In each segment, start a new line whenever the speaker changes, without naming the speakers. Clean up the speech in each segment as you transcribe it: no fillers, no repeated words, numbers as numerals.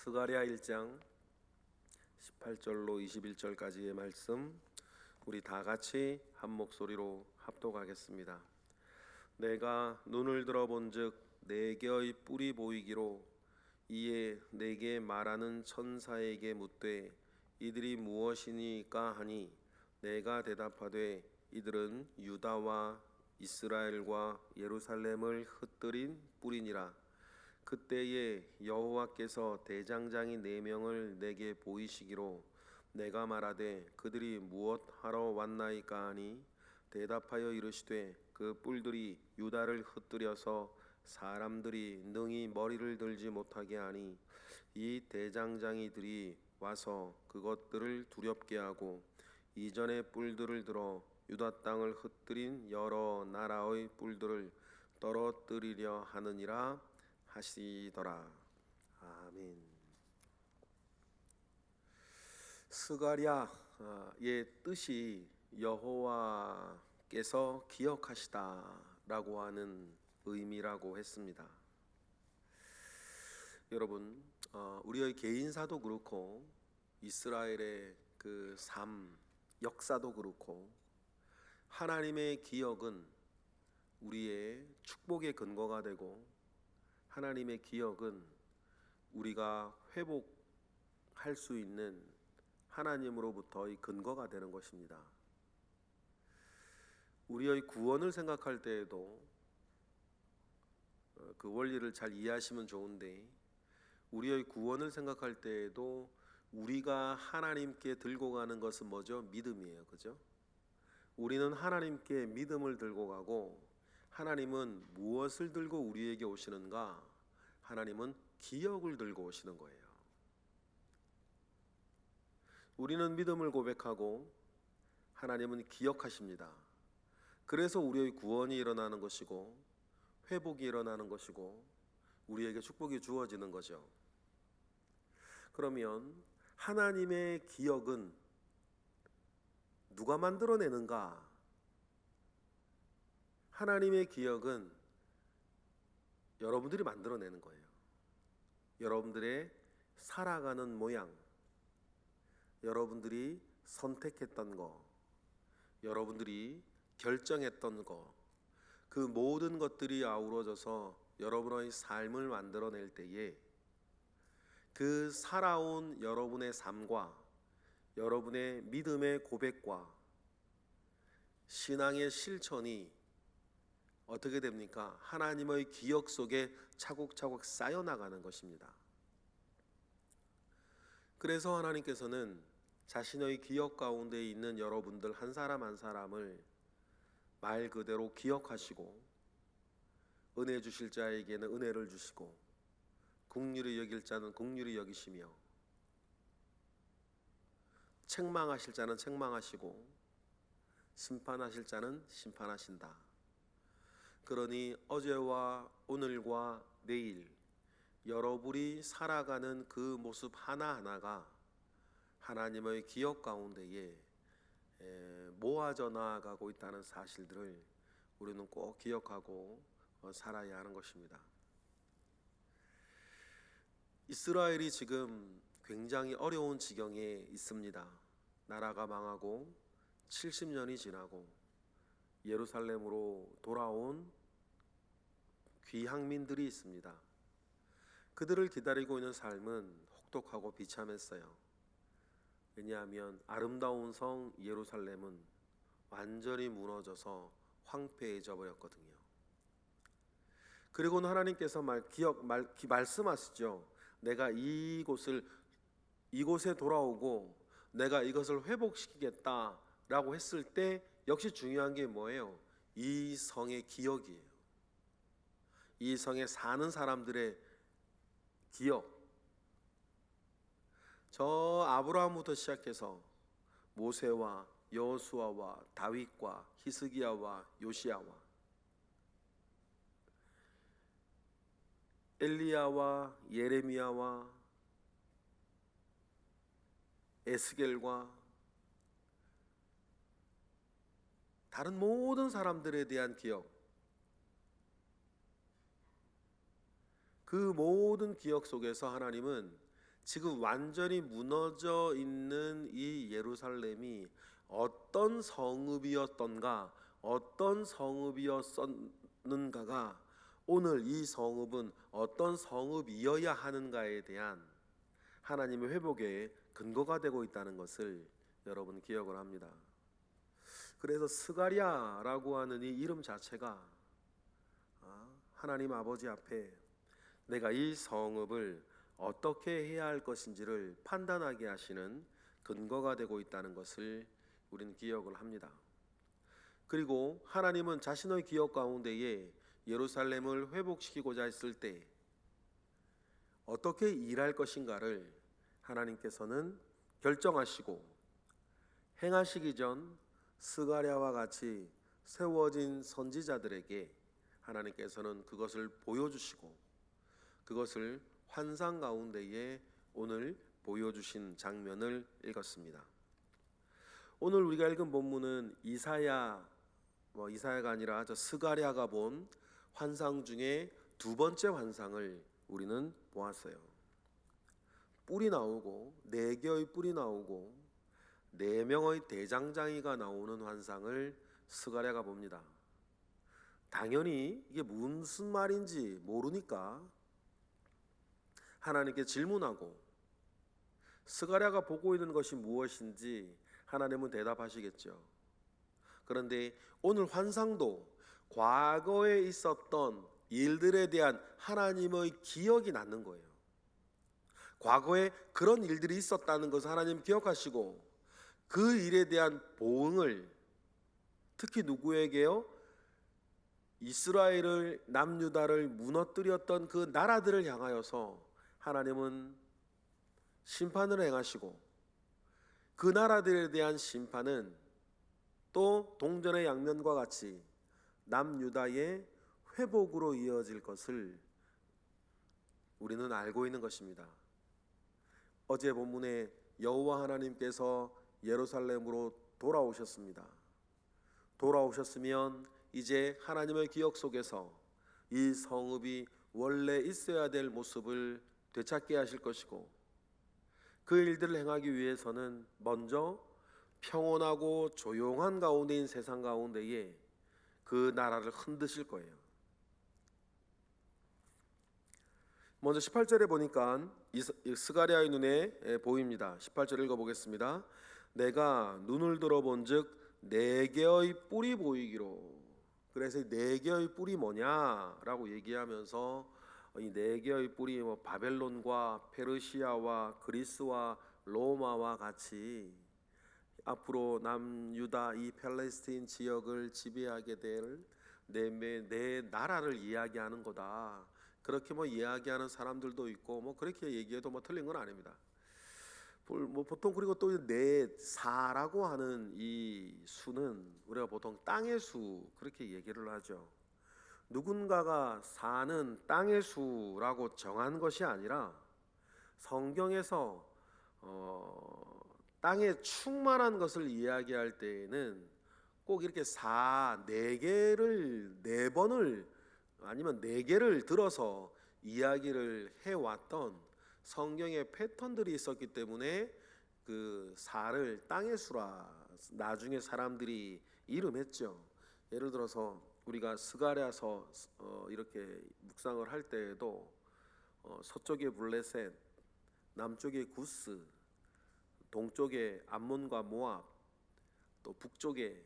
스가랴 1장 18절로 21절까지의 말씀, 우리 다 같이 한 목소리로 합독하겠습니다. 내가 눈을 들어본즉 내게의 뿔이 보이기로, 이에 내게 말하는 천사에게 묻되 이들이 무엇이니까 하니, 내가 대답하되 이들은 유다와 이스라엘과 예루살렘을 흩뜨린 뿔이니라. 그때에 여호와께서 대장장이 4명을 내게 보이시기로, 내가 말하되 그들이 무엇 하러 왔나이까 하니, 대답하여 이르시되 그 뿔들이 유다를 흩뜨려서 사람들이 능히 머리를 들지 못하게 하니, 이 대장장이들이 와서 그것들을 두렵게 하고 이전의 뿔들을 들어 유다 땅을 흩뜨린 여러 나라의 뿔들을 떨어뜨리려 하느니라 하시더라. 아멘. 스가랴의 뜻이 여호와께서 기억하시다라고 하는 의미라고 했습니다. 여러분, 우리의 개인사도 그렇고 이스라엘의 그 삶, 역사도 그렇고, 하나님의 기억은 우리의 축복의 근거가 되고, 하나님의 기억은 우리가 회복할 수 있는 하나님으로부터의 근거가 되는 것입니다. 우리의 구원을 생각할 때에도 그 원리를 잘 이해하시면 좋은데, 우리의 구원을 생각할 때에도 우리가 하나님께 들고 가는 것은 뭐죠? 믿음이에요. 그죠? 우리는 하나님께 믿음을 들고 가고, 하나님은 무엇을 들고 우리에게 오시는가? 하나님은 기억을 들고 오시는 거예요. 우리는 믿음을 고백하고 하나님은 기억하십니다. 그래서 우리의 구원이 일어나는 것이고, 회복이 일어나는 것이고, 우리에게 축복이 주어지는 거죠. 그러면 하나님의 기억은 누가 만들어내는가? 하나님의 기억은 여러분들이 만들어내는 거예요. 여러분들의 살아가는 모양, 여러분들이 선택했던 거, 여러분들이 결정했던 거, 그 모든 것들이 아우러져서 여러분의 삶을 만들어낼 때에, 그 살아온 여러분의 삶과 여러분의 믿음의 고백과 신앙의 실천이 어떻게 됩니까? 하나님의 기억 속에 차곡차곡 쌓여나가는 것입니다. 그래서 하나님께서는 자신의 기억 가운데 있는 여러분들 한 사람 한 사람을 말 그대로 기억하시고, 은혜 주실 자에게는 은혜를 주시고, 긍휼히 여길 자는 긍휼히 여기시며, 책망하실 자는 책망하시고, 심판하실 자는 심판하신다. 그러니 어제와 오늘과 내일 여러분이 살아가는 그 모습 하나하나가 하나님의 기억 가운데에 모아져 나아가고 있다는 사실들을 우리는 꼭 기억하고 살아야 하는 것입니다. 이스라엘이 지금 굉장히 어려운 지경에 있습니다. 나라가 망하고 70년이 지나고 예루살렘으로 돌아온 귀향민들이 있습니다. 그들을 기다리고 있는 삶은 혹독하고 비참했어요. 왜냐하면 아름다운 성 예루살렘은 완전히 무너져서 황폐해져 버렸거든요. 그리고는 하나님께서 말씀하시죠. 내가 이곳에 돌아오고 내가 이것을 회복시키겠다라고 했을 때, 역시 중요한 게 뭐예요? 이 성의 기억이에요. 이 성에 사는 사람들의 기억. 저 아브라함부터 시작해서 모세와 여호수아와 다윗과 히스기야와 요시야와 엘리야와 예레미야와 에스겔과 다른 모든 사람들에 대한 기억, 그 모든 기억 속에서 하나님은 지금 완전히 무너져 있는 이 예루살렘이 어떤 성읍이었던가, 어떤 성읍이었는가가 오늘 이 성읍은 어떤 성읍이어야 하는가에 대한 하나님의 회복의 근거가 되고 있다는 것을 여러분 기억을 합니다. 그래서 스가랴라고 하는 이 이름 자체가 하나님 아버지 앞에 내가 이 성읍을 어떻게 해야 할 것인지를 판단하게 하시는 근거가 되고 있다는 것을 우리는 기억을 합니다. 그리고 하나님은 자신의 기억 가운데에 예루살렘을 회복시키고자 했을 때 어떻게 일할 것인가를 하나님께서는 결정하시고 행하시기 전 스가랴와 같이 세워진 선지자들에게 하나님께서는 그것을 보여주시고 그것을 환상 가운데에 오늘 보여주신 장면을 읽었습니다. 오늘 우리가 읽은 본문은 이사야가 아니라 스가랴가 본 환상 중에 두 번째 환상을 우리는 보았어요. 뿔이 나오고 4개의 뿔이 나오고 4명의 대장장이가 나오는 환상을 스가랴가 봅니다. 당연히 이게 무슨 말인지 모르니까 하나님께 질문하고 스가랴가 보고 있는 것이 무엇인지 하나님은 대답하시겠죠. 그런데 오늘 환상도 과거에 있었던 일들에 대한 하나님의 기억이 나는 거예요. 과거에 그런 일들이 있었다는 것을 하나님 기억하시고 그 일에 대한 보응을 특히 누구에게요? 이스라엘을 남유다를 무너뜨렸던 그 나라들을 향하여서 하나님은 심판을 행하시고 그 나라들에 대한 심판은 또 동전의 양면과 같이 남유다의 회복으로 이어질 것을 우리는 알고 있는 것입니다. 어제 본문에 여호와 하나님께서 예루살렘으로 돌아오셨습니다. 돌아오셨으면 이제 하나님의 기억 속에서 이 성읍이 원래 있어야 될 모습을 되찾게 하실 것이고 그 일들을 행하기 위해서는 먼저 평온하고 조용한 가운데인 세상 가운데에 그 나라를 흔드실 거예요. 먼저 18절에 보니까 스가랴의 눈에 보입니다. 18절 읽어보겠습니다. 내가 눈을 들어본 즉 4개의 뿔이 보이기로. 그래서 이 4개의 뿔이 뭐냐라고 얘기하면서 이 4개의 뿔이 바벨론과 페르시아와 그리스와 로마와 같이 앞으로 남유다 이 팔레스타인 지역을 지배하게 될 네 나라를 이야기하는 거다. 그렇게 이야기하는 사람들도 있고 그렇게 얘기해도 틀린 건 아닙니다. 보통 그리고 또 사라고 하는 이 수는 우리가 보통 땅의 수 그렇게 얘기를 하죠. 누군가가 사는 땅의 수라고 정한 것이 아니라 성경에서 땅에 충만한 것을 이야기할 때에는 꼭 이렇게 4개를 4번을 아니면 4개를 들어서 이야기를 해왔던 성경의 패턴들이 있었기 때문에 그 4를 땅의 수라 나중에 사람들이 이름했죠. 예를 들어서 우리가 스가랴서 이렇게 묵상을 할 때에도 서쪽에 블레셋, 남쪽에 구스, 동쪽에 암몬과 모압, 또 북쪽에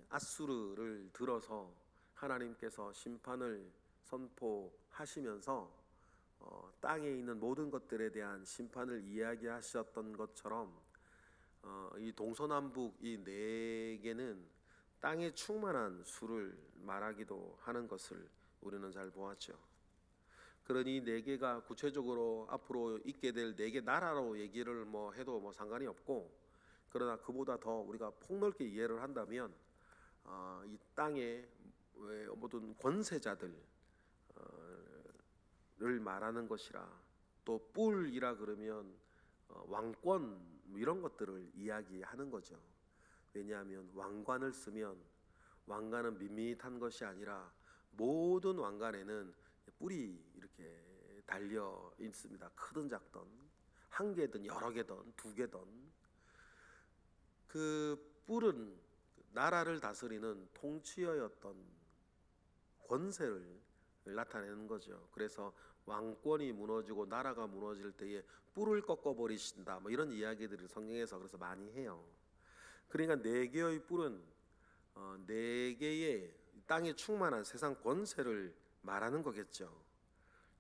아수르를 들어서 하나님께서 심판을 선포하시면서 땅에 있는 모든 것들에 대한 심판을 이야기하셨던 것처럼 이 동서남북 이 4개는 땅에 충만한 수를 말하기도 하는 것을 우리는 잘 보았죠. 그러니 4개가 구체적으로 앞으로 있게 될 4개 나라로 얘기를 해도 상관이 없고, 그러나 그보다 더 우리가 폭넓게 이해를 한다면 이 땅의 모든 권세자들을 말하는 것이라, 또 뿔이라 그러면 왕권 이런 것들을 이야기하는 거죠. 왜냐하면 왕관을 쓰면 왕관은 밋밋한 것이 아니라 모든 왕관에는 뿔이 이렇게 달려 있습니다. 크든 작든, 한 개든 여러 개든 두 개든. 그 뿔은 나라를 다스리는 통치어였던 권세를 나타내는 거죠. 그래서 왕권이 무너지고 나라가 무너질 때에 뿔을 꺾어버리신다, 뭐 이런 이야기들을 성경에서 그래서 많이 해요. 그러니까 네 개의 뿔은 네 개의 땅에 충만한 세상 권세를 말하는 거겠죠.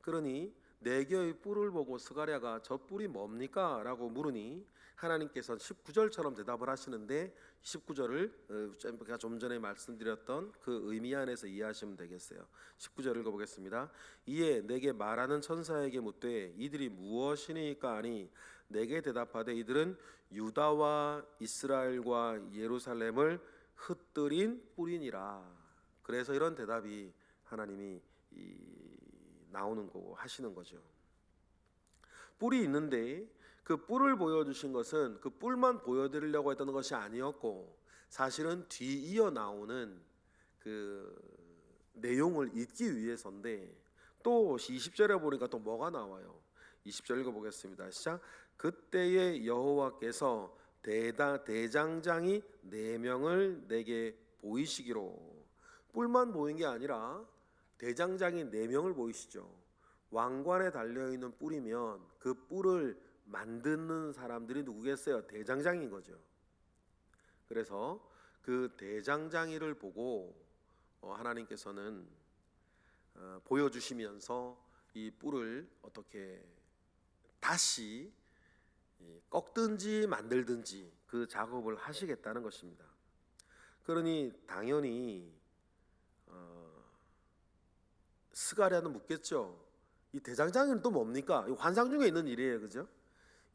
그러니 네 개의 뿔을 보고 스가랴가 저 뿔이 뭡니까? 라고 물으니 하나님께서 19절처럼 대답을 하시는데 19절을 제가 좀 전에 말씀드렸던 그 의미 안에서 이해하시면 되겠어요. 19절 읽어보겠습니다. 이에 내게 말하는 천사에게 묻되 이들이 무엇이니까 하니 내게 대답하되 이들은 유다와 이스라엘과 예루살렘을 흩뜨린 뿔이니라. 그래서 이런 대답이 하나님이 나오는 거고 하시는 거죠. 뿔이 있는데 그 뿔을 보여주신 것은 그 뿔만 보여드리려고 했던 것이 아니었고 사실은 뒤이어 나오는 그 내용을 잊기 위해서인데 또 20절에 보니까 또 뭐가 나와요. 20절 읽어보겠습니다. 시작. 그때에 여호와께서 대장장이 4명을 내게 보이시기로. 뿔만 보인 게 아니라 대장장이 4명을 보이시죠. 왕관에 달려있는 뿔이면 그 뿔을 만드는 사람들이 누구겠어요? 대장장인 거죠. 그래서 그 대장장이를 보고 하나님께서는 보여주시면서 이 뿔을 어떻게 다시 꺾든지 만들든지 그 작업을 하시겠다는 것입니다. 그러니 당연히 스가랴는 묻겠죠. 이 대장장이는 또 뭡니까? 환상 중에 있는 일이에요, 그죠?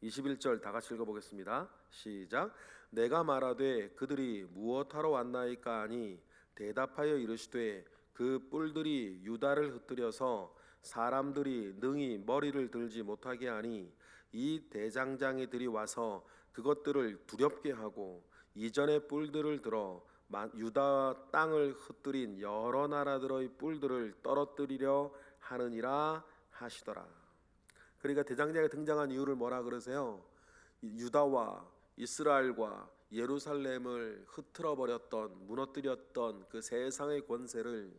21절 다 같이 읽어보겠습니다. 시작. 내가 말하되 그들이 무엇하러 왔나이까 하니 대답하여 이르시되 그 뿔들이 유다를 흩뜨려서 사람들이 능히 머리를 들지 못하게 하니 이 대장장이들이 와서 그것들을 두렵게 하고 이전의 뿔들을 들어 유다 땅을 흩뜨린 여러 나라들의 뿔들을 떨어뜨리려 하느니라 하시더라. 그러니까 대장장이가 등장한 이유를 뭐라 그러세요? 유다와 이스라엘과 예루살렘을 흐트러 버렸던, 무너뜨렸던 그 세상의 권세를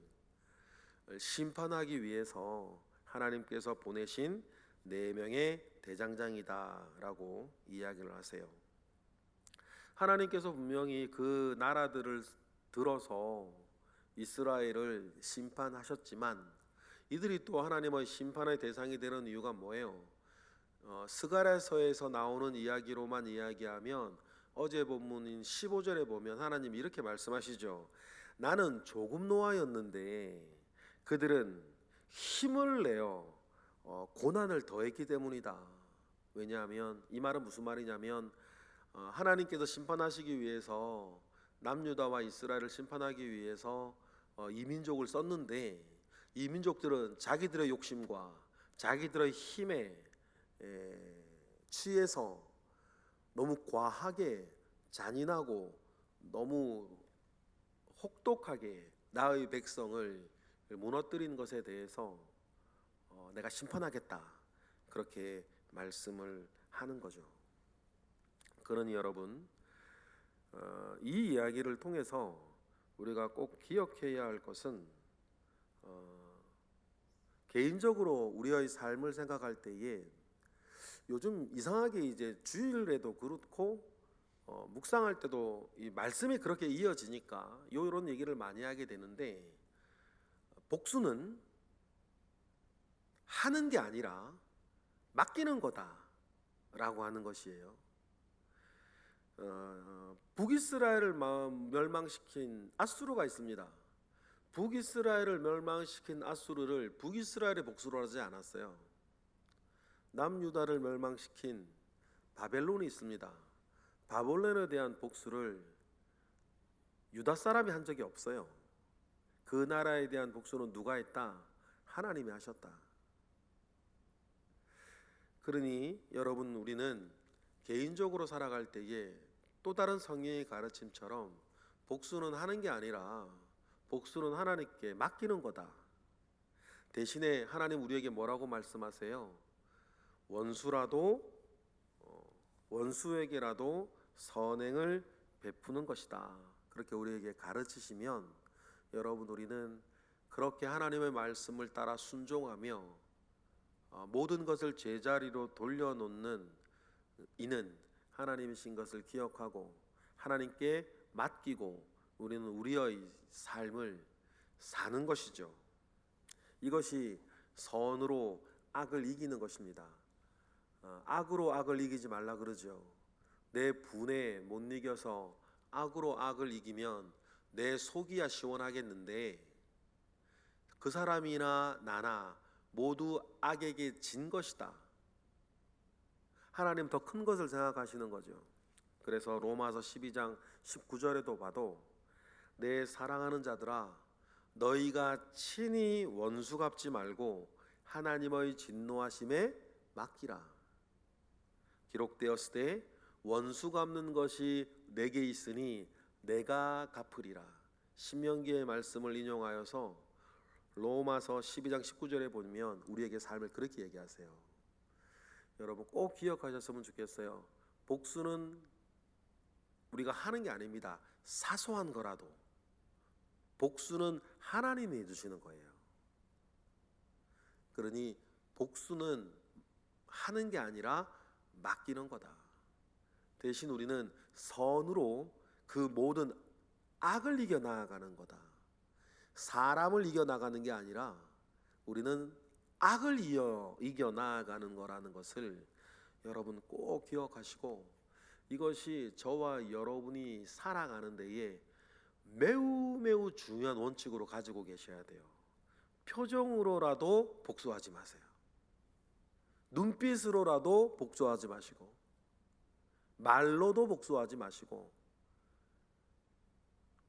심판하기 위해서 하나님께서 보내신 4명의 대장장이다라고 이야기를 하세요. 하나님께서 분명히 그 나라들을 들어서 이스라엘을 심판하셨지만 이들이 또 하나님의 심판의 대상이 되는 이유가 뭐예요? 스가랴서에서 나오는 이야기로만 이야기하면 어제 본문인 15절에 보면 하나님이 이렇게 말씀하시죠. 나는 조금 노하였는데 그들은 힘을 내어 고난을 더했기 때문이다. 왜냐하면 이 말은 무슨 말이냐면 하나님께서 심판하시기 위해서 남유다와 이스라엘을 심판하기 위해서 이민족을 썼는데 이 민족들은 자기들의 욕심과 자기들의 힘에 취해서 너무 과하게 잔인하고 너무 혹독하게 나의 백성을 무너뜨린 것에 대해서 내가 심판하겠다, 그렇게 말씀을 하는 거죠. 그러니 여러분, 이 이야기를 통해서 우리가 꼭 기억해야 할 것은 개인적으로 우리의 삶을 생각할 때에 요즘 이상하게 이제 주일에도 그렇고 묵상할 때도 이 말씀이 그렇게 이어지니까 이런 얘기를 많이 하게 되는데, 복수는 하는 게 아니라 맡기는 거다라고 하는 것이에요. 북이스라엘을 멸망시킨 아수르가 있습니다. 북이스라엘을 멸망시킨 아수르를 북이스라엘의 복수로 하지 않았어요. 남유다를 멸망시킨 바벨론이 있습니다. 바벨론에 대한 복수를 유다 사람이 한 적이 없어요. 그 나라에 대한 복수는 누가 했다? 하나님이 하셨다. 그러니 여러분, 우리는 개인적으로 살아갈 때에 또 다른 성경의 가르침처럼 복수는 하는 게 아니라 복수는 하나님께 맡기는 거다. 대신에 하나님 우리에게 뭐라고 말씀하세요? 원수라도 원수에게라도 선행을 베푸는 것이다. 그렇게 우리에게 가르치시면 여러분, 우리는 그렇게 하나님의 말씀을 따라 순종하며 모든 것을 제자리로 돌려놓는 이는 하나님이신 것을 기억하고 하나님께 맡기고 우리는 우리의 삶을 사는 것이죠. 이것이 선으로 악을 이기는 것입니다. 악으로 악을 이기지 말라 그러죠. 내 분에 못 이겨서 악으로 악을 이기면 내 속이야 시원하겠는데 그 사람이나 나나 모두 악에게 진 것이다. 하나님 더 큰 것을 생각하시는 거죠. 그래서 로마서 12장 19절에도 봐도 내 사랑하는 자들아 너희가 친히 원수 갚지 말고 하나님의 진노하심에 맡기라. 기록되었을 때 원수 갚는 것이 내게 있으니 내가 갚으리라. 신명기의 말씀을 인용하여서 로마서 12장 19절에 보면 우리에게 삶을 그렇게 얘기하세요. 여러분 꼭 기억하셨으면 좋겠어요. 복수는 우리가 하는 게 아닙니다. 사소한 거라도 복수는 하나님이 해주시는 거예요. 그러니 복수는 하는 게 아니라 맡기는 거다. 대신 우리는 선으로 그 모든 악을 이겨 나아가는 거다. 사람을 이겨 나가는 게 아니라 우리는 악을 이겨 나아가는 거라는 것을 여러분 꼭 기억하시고, 이것이 저와 여러분이 살아가는 데에 매우 중요한 원칙으로 가지고 계셔야 돼요. 표정으로라도 복수하지 마세요. 눈빛으로라도 복수하지 마시고, 말로도 복수하지 마시고,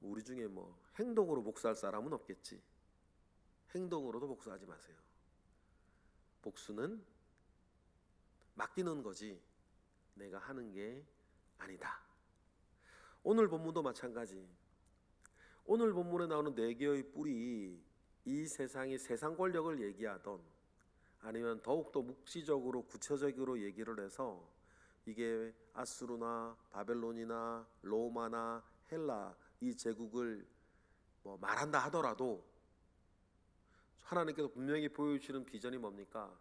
우리 중에 뭐 행동으로 복수할 사람은 없겠지. 행동으로도 복수하지 마세요. 복수는 맡기는 거지 내가 하는 게 아니다. 오늘 본문도 마찬가지. 오늘 본문에 나오는 네 개의 뿔이 이 세상이 세상 권력을 얘기하던 아니면 더욱더 묵시적으로 구체적으로 얘기를 해서 이게 아수르나 바벨론이나 로마나 헬라 이 제국을 뭐 말한다 하더라도 하나님께서 분명히 보여주시는 비전이 뭡니까?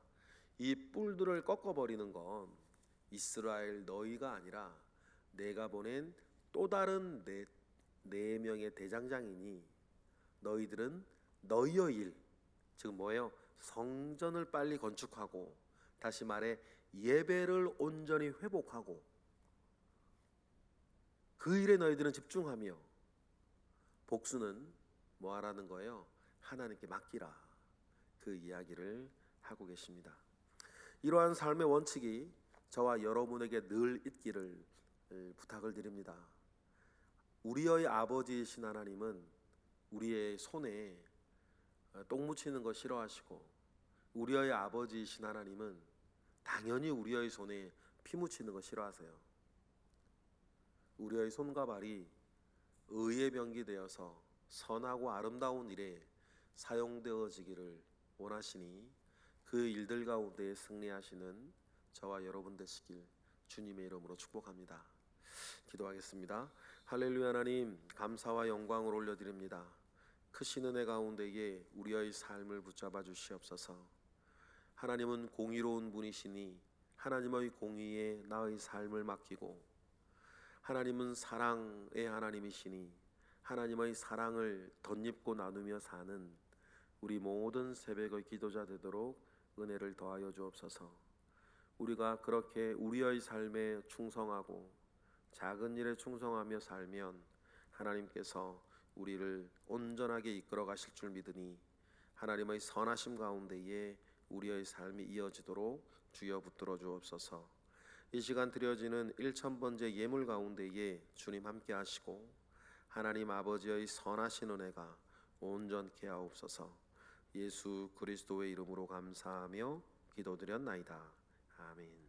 이 뿔들을 꺾어버리는 건 이스라엘 너희가 아니라 내가 보낸 또 다른 네 명의 대장장이니 너희들은 너희의 일, 즉 뭐예요? 성전을 빨리 건축하고, 다시 말해 예배를 온전히 회복하고 그 일에 너희들은 집중하며 복수는 뭐 하라는 거예요? 하나님께 맡기라. 그 이야기를 하고 계십니다. 이러한 삶의 원칙이 저와 여러분에게 늘 있기를 부탁을 드립니다. 우리의 아버지이신 하나님은 우리의 손에 똥 묻히는 거 싫어하시고, 우리의 아버지이신 하나님은 당연히 우리의 손에 피 묻히는 거 싫어하세요. 우리의 손과 발이 의의 병기 되어서 선하고 아름다운 일에 사용되어지기를 원하시니 그 일들 가운데 승리하시는 저와 여러분 되시길 주님의 이름으로 축복합니다. 기도하겠습니다. 할렐루야. 하나님 감사와 영광을 올려드립니다. 크신 은혜 가운데에 우리의 삶을 붙잡아 주시옵소서. 하나님은 공의로운 분이시니 하나님의 공의에 나의 삶을 맡기고, 하나님은 사랑의 하나님이시니 하나님의 사랑을 덧입고 나누며 사는 우리 모든 새벽의 기도자 되도록 은혜를 더하여 주옵소서. 우리가 그렇게 우리의 삶에 충성하고 작은 일에 충성하며 살면 하나님께서 우리를 온전하게 이끌어 가실 줄 믿으니 하나님의 선하심 가운데에 우리의 삶이 이어지도록 주여 붙들어 주옵소서. 이 시간 드려지는 1000번째 예물 가운데에 주님 함께 하시고 하나님 아버지의 선하신 은혜가 온전케 하옵소서. 예수 그리스도의 이름으로 감사하며 기도드렸나이다. 아멘.